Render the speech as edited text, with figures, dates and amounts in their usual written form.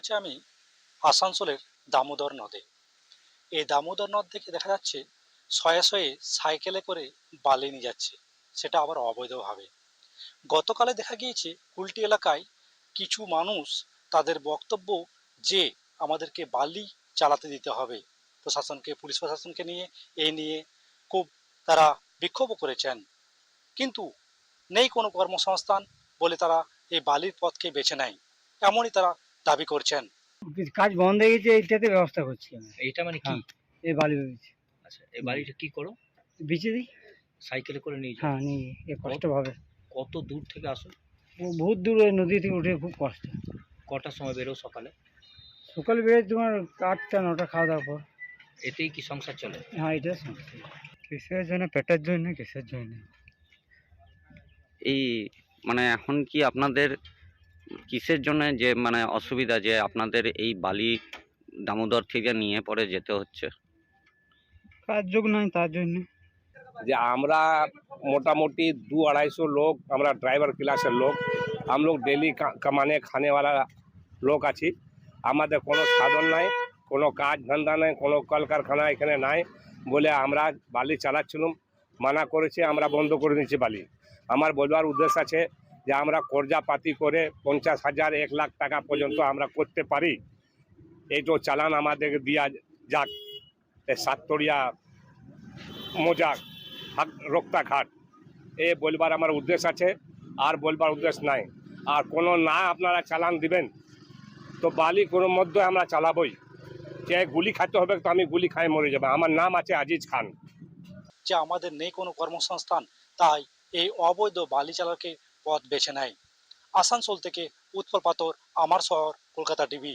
রয়েছে আমি আসানসোলের দামোদর নদে। এই দামোদর নদ থেকে দেখা যাচ্ছে শয়ে শয়ে সাইকেলে করে বালি নিয়ে যাচ্ছে, সেটা আবার অবৈধভাবে। গতকালে দেখা গিয়েছে কুলটি এলাকায় কিছু মানুষ তাদের বক্তব্য যে আমাদেরকে বালি চালাতে দিতে হবে, প্রশাসনকে, পুলিশ প্রশাসনকে নিয়ে এই নিয়ে খুব তারা বিক্ষোভও করেছেন। কিন্তু নেই কোনো কর্মসংস্থান বলে তারা এই বালির পথকে বেছে নেয়, এমনই তারা দাবি করছেন। কাজ বন্ধ হয়ে গেছে, এইটাতে ব্যবস্থা করছি আমি। এইটা মানে কি? এই বালি বেচি। আচ্ছা, এই বাড়িটা কি করো? বেচে দিই। সাইকেলে করে নিয়ে যাও? হ্যাঁ, নিয়ে এ কষ্টভাবে। কত দূর থেকে আসো? বহুত দূর, ওই নদী থেকে উঠে খুব কষ্ট। কটার সময় বেরো সকালে? সকালে বেরোয় তোমার 8টা 9টা খাওয়া দাওয়ার পর। এতেই কি সংসার চলে? হ্যাঁ, এটা সমস্যা। কিসের জন্য? পেটের জন্য। কিসের জন্য? এই মানে এখন কি আপনাদের কিসের জন্য যে মানে অসুবিধা যে আপনাদের এই বালি দামোদর থেকে নিয়ে পরে যেতে হচ্ছে? কাজ যোগ নাই তার জন্য। যে আমরা मोटामोटी 200-250 लोग আমরা ড্রাইভার ক্লাসের লোক, हम लोग डेली कमाने खाने वाला লোক আছি। আমাদের কোনো সাধন নাই, কোনো কাজ ধান্দা নাই, কোনো কলকারখানা এখানে নাই বলে আমরা বালি চালাচ্ছিলাম। মানা করেছে, আমরা বন্ধ করে দিয়েছি বালি। আমার বলবার উদ্দেশ্য আছে যে আমরা কর্জাপাতি করে 50,000 1 লাখ টাকা পর্যন্ত আমরা করতে পারি, এইটো চালান আমাদেরকে দিয়া যাক। সাততরিয়া মোজাক রক্তাঘাট এ বলবার আমার উদ্দেশ্য আছে, আর বলবার উদ্দেশ্য নাই। আর কোনো না আপনারা চালান দিবেন তো বালি কোনো মধ্যে আমরা চালাবই। যে গুলি খাইতে হবে তো আমি গুলি খাই মরে যাবো। আমার নাম আছে আজিজ খান। যে আমাদের নেই কোনো কর্মসংস্থান, তাই এই অবৈধ বালি চালকের পথ বেছে নেয়। আসানসোল থেকে উৎপল পাথর, আমার শহর, কলকাতা টিভি।